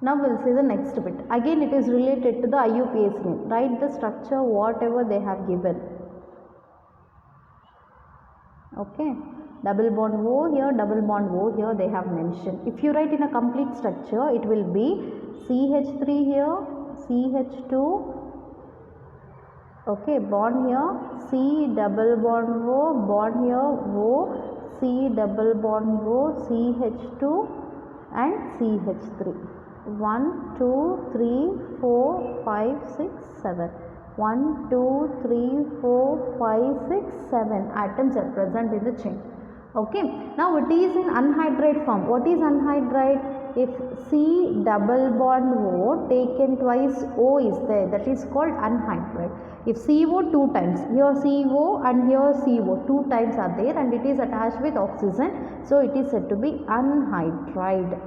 Now we'll see the next bit. Again it is related to the IUPAC name. Write the structure whatever they have given. Okay, double bond O here, double bond O here they have mentioned. If you write in a complete structure, it will be CH3 here, CH2, okay, bond here, C double bond O, bond here, O, C double bond O, CH2 and CH3. 1, 2, 3, 4, 5, 6, 7. 1, 2, 3, 4, 5, 6, 7 atoms are present in the chain. Okay. Now it is in anhydride form. What is anhydride? If C double bond O taken twice O is there, that is called anhydride. If CO 2 times, here CO and here CO 2 times are there and it is attached with oxygen, so it is said to be anhydride.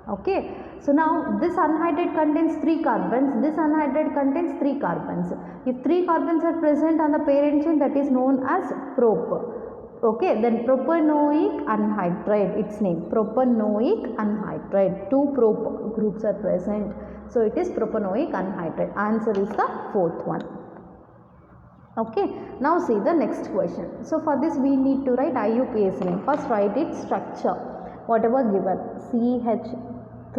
Okay. So now this anhydride contains 3 carbons, this anhydride contains 3 carbons. If 3 carbons are present on the parent chain, that is known as prop. Okay, then propanoic anhydride, its name, propanoic anhydride. 2 prop groups are present, so it is propanoic anhydride. Answer is the 4th one. Okay, now see the next question. So for this we need to write IUPAC name. First write its structure, whatever given. CH3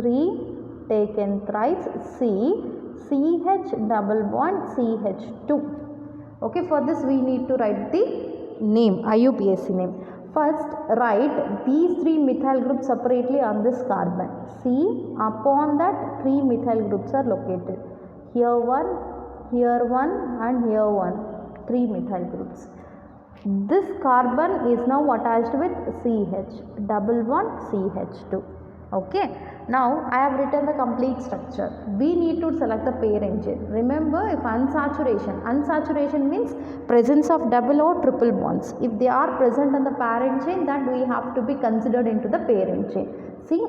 taken thrice, C, CH double bond, CH2. Okay, for this we need to write the name, IUPAC name. First write these 3 methyl groups separately on this carbon. See, upon that 3 methyl groups are located. Here one and here one. 3 methyl groups. This carbon is now attached with CH, double bond CH2. Okay. Now I have written the complete structure. We need to select the parent chain. Remember, if unsaturation means presence of double or triple bonds. If they are present on the parent chain, that we have to be considered into the parent chain. See,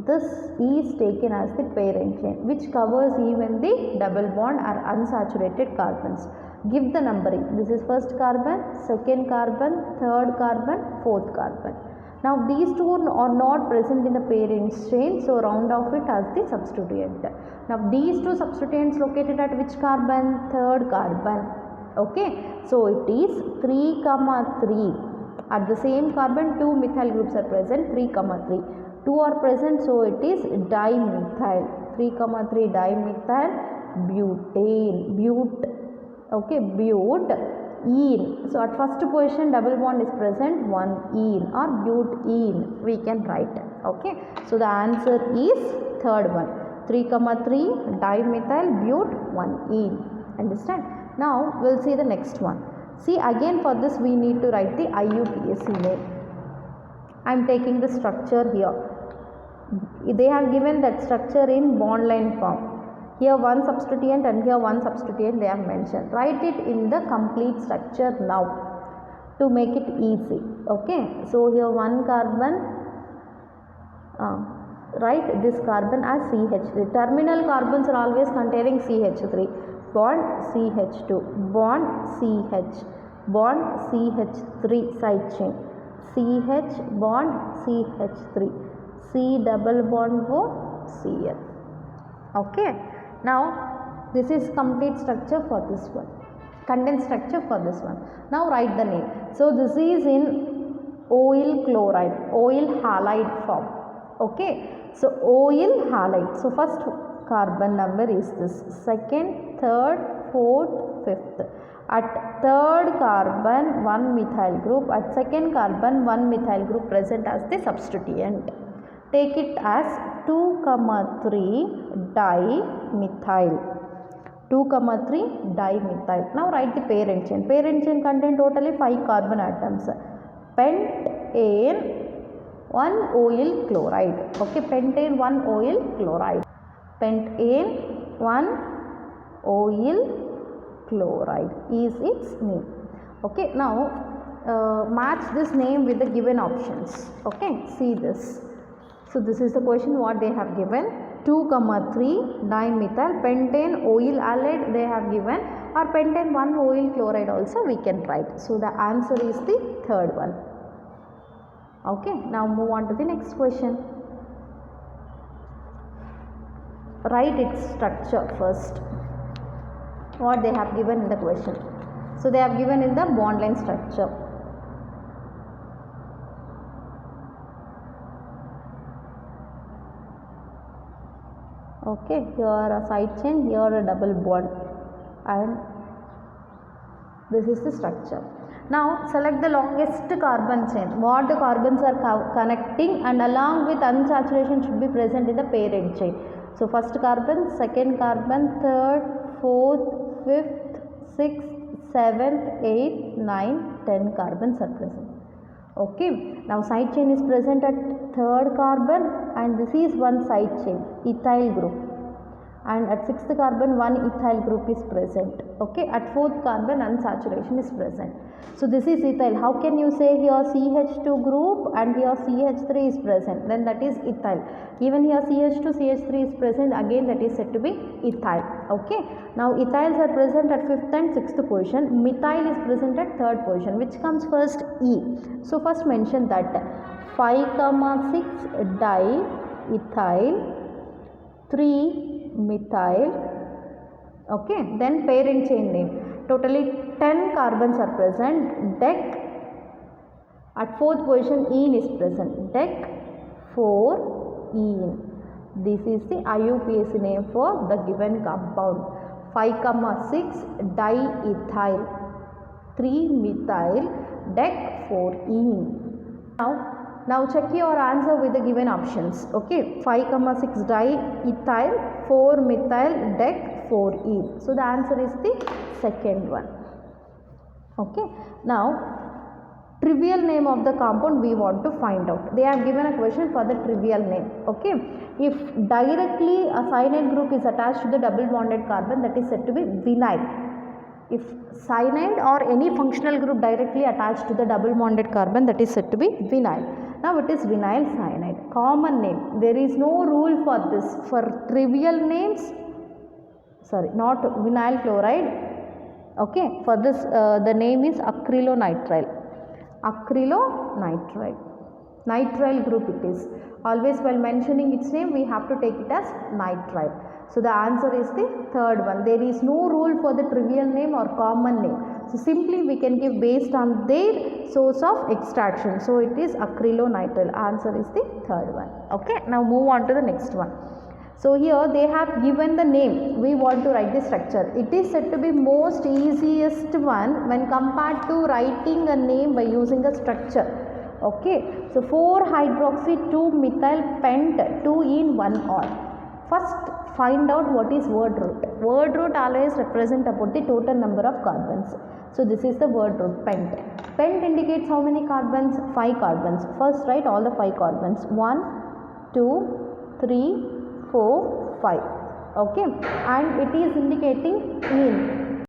this is taken as the parent chain, which covers even the double bond or unsaturated carbons. Give the numbering. This is first carbon, second carbon, third carbon, fourth carbon. Now these 2 are not present in the parent chain, so round off it as the substituent. Now these 2 substituents located at which carbon? Third carbon. Okay, so it is 3, 3. At the same carbon 2 methyl groups are present, 3, 3. 2 are present, so it is dimethyl. 3, 3 dimethyl butane. Okay, butene. So at first position double bond is present, 1-ene or butene we can write. Okay, so the answer is third one, 3, 3 dimethyl but 1-ene. Understand? Now we'll see the next one. See, again for this we need to write the IUPAC name. I am taking the structure here. They have given that structure in bond line form. Here one substituent and here one substituent they have mentioned. Write it in the complete structure now to make it easy. Okay, so here one carbon, write this carbon as CH3. Terminal carbons are always containing CH3. Bond CH2, bond CH, bond CH3 side chain, CH bond CH3, C double bond O, Cl. Okay. Now this is complete structure for this one, condensed structure for this one. Now write the name. So this is in oil chloride, oil halide form. Okay, so oil halide. So first carbon number is this, second, third, fourth, fifth. At third carbon 1 methyl group, at second carbon 1 methyl group present as the substituent. Take it as 2, 3 dimethyl. 2, 3 dimethyl. Now write the parent chain. Parent chain contain totally 5 carbon atoms. Pentane 1 oil chloride. Okay, pentane 1 oil chloride. Pentane 1 oil chloride is its name. Okay, now match this name with the given options. Okay, see this. So this is the question what they have given. 2, 3 dimethyl pentane oil halide they have given, or pentane 1 oil chloride also we can write. So the answer is the third one. Okay, now move on to the next question. write its structure first. What they have given in the question. So they have given in the bond line structure. Okay, here a side chain, here a double bond, and this is the structure. Now select the longest carbon chain. What the carbons are connecting, and along with unsaturation should be present in the parent chain. So first carbon, second carbon, third, fourth, fifth, sixth, 7th, 8th, 9th, 10 carbons are present. Okay, now side chain is present at third carbon, and this is one side chain, ethyl group, and at sixth carbon one ethyl group is present. Okay, at fourth carbon unsaturation is present. So this is ethyl. How can you say here CH2 group and here CH3 is present? Then that is ethyl. Even here CH2, CH3 is present, again that is said to be ethyl. Okay, now ethyls are present at 5th and 6th position. Methyl is present at 3rd position. Which comes first? E. So first mention that 5,6 diethyl, 3 methyl. Okay, then parent chain name. Totally 10 carbons are present. Dec. At 4th position ene is present. Dec 4 ene. This is the IUPAC name for the given compound. 5,6 diethyl, 3 methyl, dec 4 ene. Now check your answer with the given options. Okay, 5,6 diethyl, 4 methyl, dec 4 ene. So the answer is the second one. Okay, now trivial name of the compound we want to find out. They have given a question for the trivial name. Okay, if directly a cyanide group is attached to the double bonded carbon, that is said to be vinyl. If cyanide or any functional group directly attached to the double bonded carbon, that is said to be vinyl. Now it is vinyl cyanide. Common name. There is no rule for this. For trivial names, sorry, not vinyl chloride. Okay, for this the name is acrylonitrile. Acrylonitrile. Nitrile group it is. Always while mentioning its name, we have to take it as nitrile. So the answer is the third one. There is no rule for the trivial name or common name. So simply we can give based on their source of extraction. So it is acrylonitrile. Answer is the third one. Okay, now move on to the next one. So here they have given the name. We want to write the structure. It is said to be most easiest one when compared to writing a name by using a structure. Okay, so 4-hydroxy 2-methyl pent 2-ene 1-ol. First find out what is word root. Word root always represent about the total number of carbons. So this is the word root, pent. Pent indicates how many carbons? 5 carbons. First write all the 5 carbons. 1, 2, 3, 4, 5. Okay, and it is indicating ene.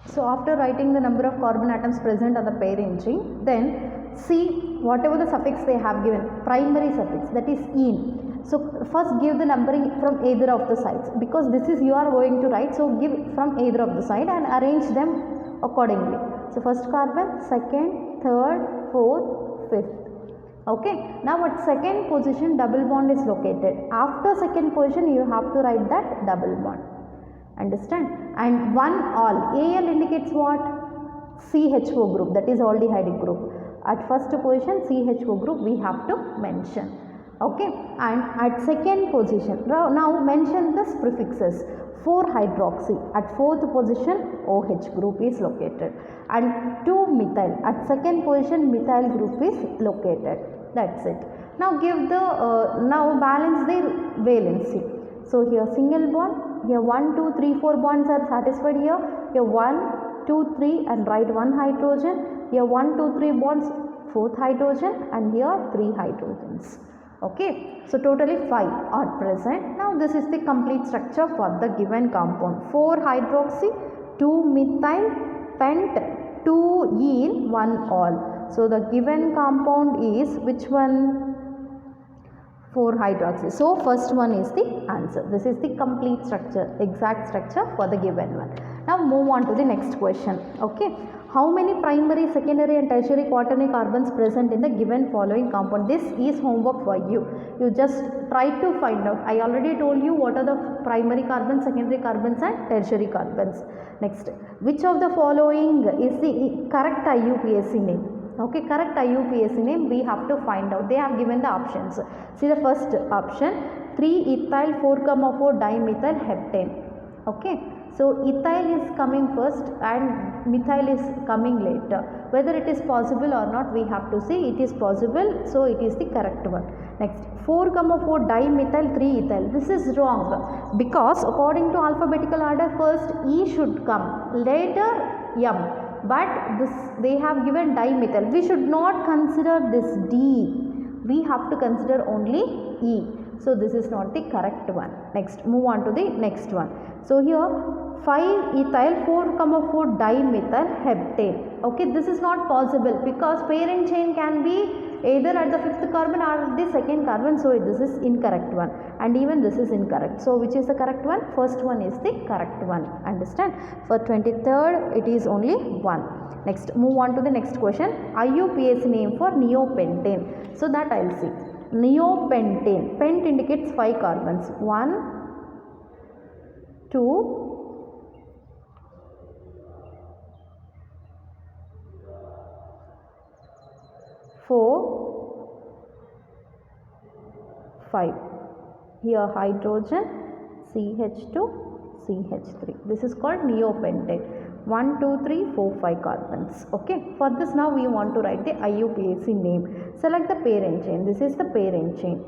So after writing the number of carbon atoms present on the parent chain, then see whatever the suffix they have given, primary suffix, that is ene. So first give the numbering from either of the sides, because this is you are going to write, so give from either of the side and arrange them accordingly. So first carbon, second, third, fourth, fifth. Okay, now at second position double bond is located. After second position you have to write that double bond. Understand? And 1-ol. Al indicates what? CHO group, that is aldehyde group. At first position CHO group we have to mention. Okay, and at second position, now mention this prefixes. 4-hydroxy, at fourth position OH group is located, and 2-methyl, at second position methyl group is located. That's it. Now give the, now balance the valency. So here single bond, here 1, 2, 3, 4 bonds are satisfied here. Here 1, 2, 3 and write 1 hydrogen. Here 1, 2, 3 bonds, 4th hydrogen, and here 3 hydrogens. Okay, so totally 5 are present. Now this is the complete structure for the given compound. 4-hydroxy, 2-methyl pent, 2-ene 1-ol. So the given compound is which one? 4-hydroxy. So first one is the answer. This is the complete structure, exact structure for the given one. Now move on to the next question. Okay, how many primary, secondary and tertiary quaternary carbons present in the given following compound? This is homework for you. You just try to find out. I already told you what are the primary carbons, secondary carbons and tertiary carbons. Next, which of the following is the correct IUPAC name? Okay, correct IUPAC name we have to find out. They have given the options. See the first option, 3-ethyl 4,4 dimethyl heptane. Okay, so ethyl is coming first and methyl is coming later. Whether it is possible or not, we have to see. It is possible, so it is the correct one. Next, 4,4 dimethyl 3-ethyl. This is wrong because according to alphabetical order, first E should come, later M. But this they have given dimethyl. We should not consider this D. We have to consider only E. So this is not the correct one. Next, move on to the next one. So here 5-ethyl 4,4 dimethyl heptane. Okay, this is not possible because parent chain can be either at the 5th carbon or the 2nd carbon. So this is incorrect one, and even this is incorrect. So which is the correct one? First one is the correct one. Understand? For 23rd it is only 1. Next, move on to the next question. IUPAC name for neopentane. So that I'll see. Neopentane. Pent indicates 5 carbons. 1, 2, 4, 5. Here hydrogen, CH2, CH3. This is called neopentane. 1, 2, 3, 4, 5 carbons. Okay. For this now we want to write the IUPAC name. Select the parent chain. This is the parent chain.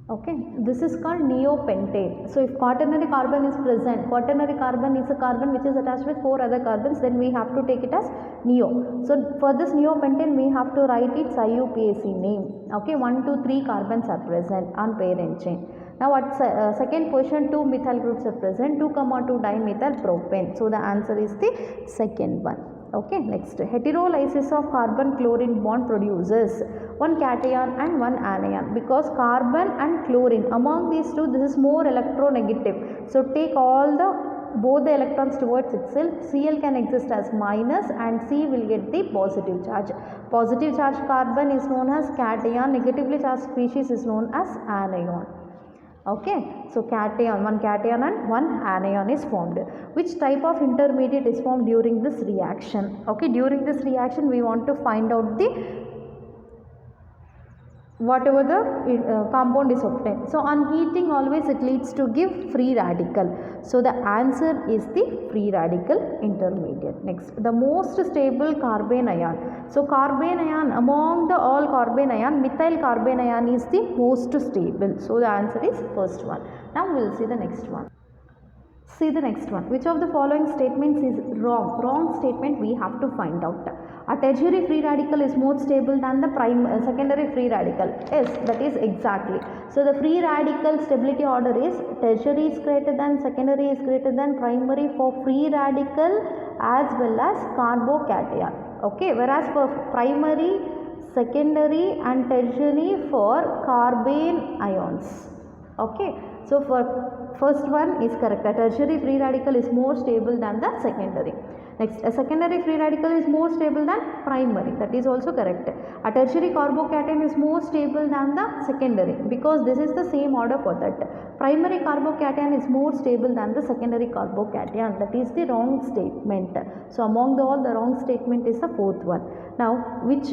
Okay, this is called neopentane. So if quaternary carbon is present, quaternary carbon is a carbon which is attached with 4 other carbons, then we have to take it as neo. So for this neopentane we have to write its IUPAC name. Okay, 1, 2, 3 carbons are present on parent chain. Now at second position 2 methyl groups are present, 2, 2 dimethyl propane. So the answer is the second one. Okay, next, heterolysis of carbon chlorine bond produces one cation and one anion, because carbon and chlorine, among these two this is more electronegative. So take all both the electrons towards itself. Cl can exist as minus and C will get the positive charge. Positive charge carbon is known as cation, negatively charged species is known as anion. Okay, so cation, one cation and one anion is formed. Which type of intermediate is formed during this reaction? Okay, during this reaction we want to find out the whatever the compound is obtained. So on heating always it leads to give free radical. So the answer is the free radical intermediate. Next, the most stable carbene ion. So carbene ion, among the all carbene ion, methyl carbene ion is the most stable. So the answer is first one. Now we will see the next one. See the next one. Which of the following statements is wrong? Wrong statement we have to find out. A tertiary free radical is more stable than the secondary free radical. Yes, that is exactly. So the free radical stability order is tertiary is greater than, secondary is greater than primary for free radical as well as carbocation. Okay, whereas for primary, secondary and tertiary for carbene ions. Okay, so for first one is correct. A tertiary free radical is more stable than the secondary. Next, a secondary free radical is more stable than primary. That is also correct. A tertiary carbocation is more stable than the secondary, because this is the same order for that. Primary carbocation is more stable than the secondary carbocation. That is the wrong statement. So among all the wrong statement is the fourth one. Now which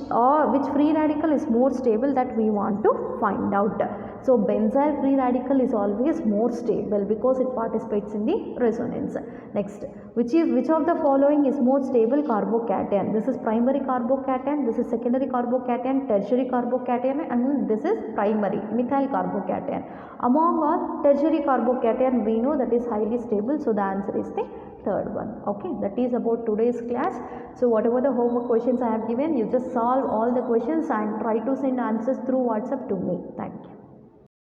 free radical is more stable, that we want to find out. So benzyl free radical is always more stable because it participates in the resonance. Next, which of the following is more stable carbocation? This is primary carbocation, this is secondary carbocation, tertiary carbocation, and this is primary methyl carbocation. Among all, tertiary carbocation we know that is highly stable, so the answer is the third one. Okay, that is about today's class. So whatever the homework questions I have given, you just solve all the questions and try to send answers through WhatsApp to me. Thank you.